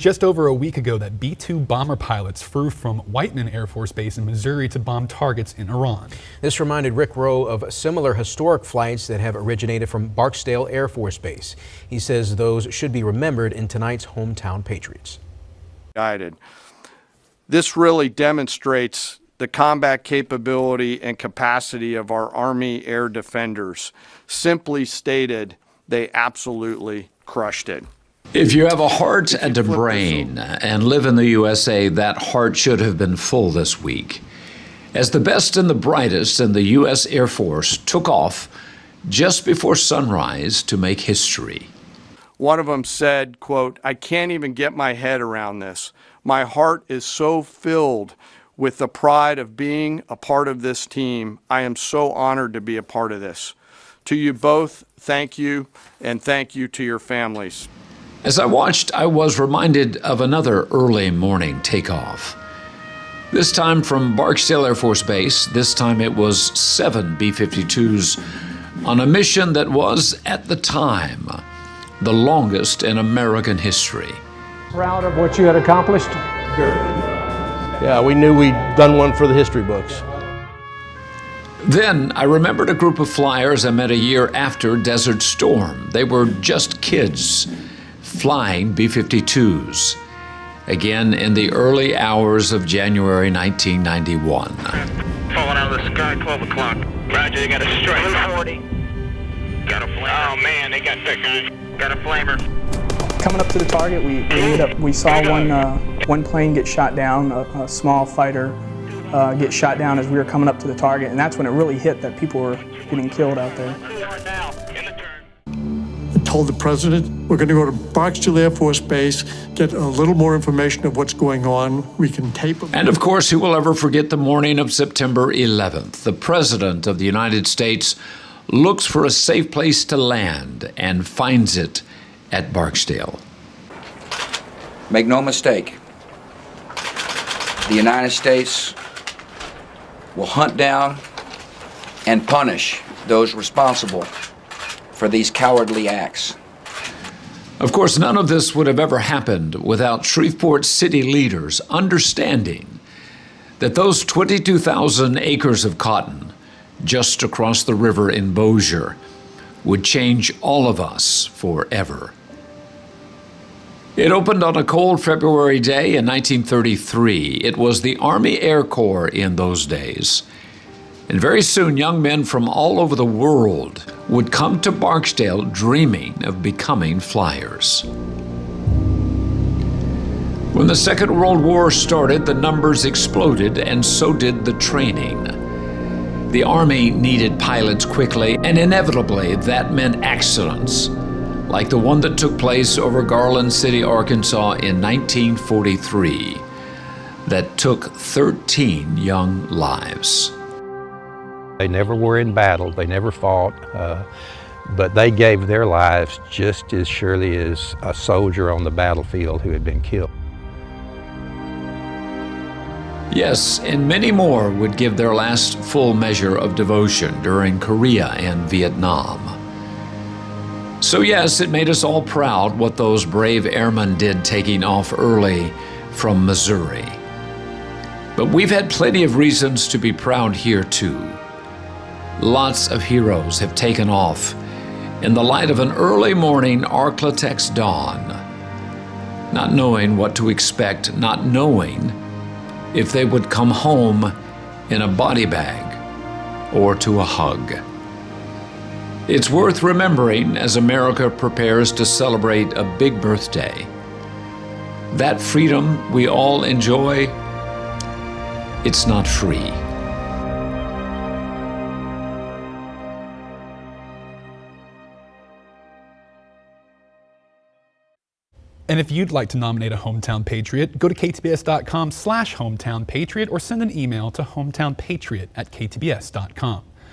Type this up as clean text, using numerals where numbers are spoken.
Just over a week ago, that B-2 bomber pilots flew from Whiteman Air Force Base in Missouri to bomb targets in Iran. This reminded Rick Rowe of similar historic flights that have originated from Barksdale Air Force Base. He says those should be remembered in tonight's Hometown Patriots. Guided. This really demonstrates the combat capability and capacity of our Army air defenders. Simply stated, they absolutely crushed it. If you have a heart and a brain and live in the USA, that heart should have been full this week, as the best and the brightest in the U.S. Air Force took off just before sunrise to make history. One of them said, quote, "I can't even get my head around this. My heart is so filled with the pride of being a part of this team. I am so honored to be a part of this. To you both, thank you, and thank you to your families." As I watched, I was reminded of another early morning takeoff. This time from Barksdale Air Force Base. This time it was 7 B-52s on a mission that was, at the time, the longest in American history. Proud of what you had accomplished? Yeah, we knew we'd done one for the history books. Then I remembered a group of flyers I met a year after Desert Storm. They were just kids flying B-52s, again in the early hours of January 1991. Falling out of the sky, 12 o'clock. Roger, you got a strike. 40. Got a flamer. Oh man, they got that guy. Got a flamer. Coming up to the target, we saw one plane get shot down, a small fighter get shot down as we were coming up to the target, and that's when it really hit that people were getting killed out there. Told the president, we're going to go to Barksdale Air Force Base, get a little more information of what's going on. We can tape them. And of course, who will ever forget the morning of September 11th? The President of the United States looks for a safe place to land and finds it at Barksdale. Make no mistake, the United States will hunt down and punish those responsible for these cowardly acts. Of course, none of this would have ever happened without Shreveport city leaders understanding that those 22,000 acres of cotton just across the river in Bossier would change all of us forever. It opened on a cold February day in 1933. It was the Army Air Corps in those days. And very soon, young men from all over the world would come to Barksdale dreaming of becoming flyers. When the Second World War started, the numbers exploded, and so did the training. The Army needed pilots quickly, and inevitably that meant accidents, like the one that took place over Garland City, Arkansas in 1943, that took 13 young lives. They never were in battle, they never fought, but they gave their lives just as surely as a soldier on the battlefield who had been killed. Yes, and many more would give their last full measure of devotion during Korea and Vietnam. So yes, it made us all proud what those brave airmen did taking off early from Missouri. But we've had plenty of reasons to be proud here too. Lots of heroes have taken off in the light of an early morning Arklatex dawn, not knowing what to expect, not knowing if they would come home in a body bag or to a hug. It's worth remembering as America prepares to celebrate a big birthday. That freedom we all enjoy, it's not free. And if you'd like to nominate a Hometown Patriot, go to ktbs.com/hometownpatriot or send an email to hometownpatriot@ktbs.com.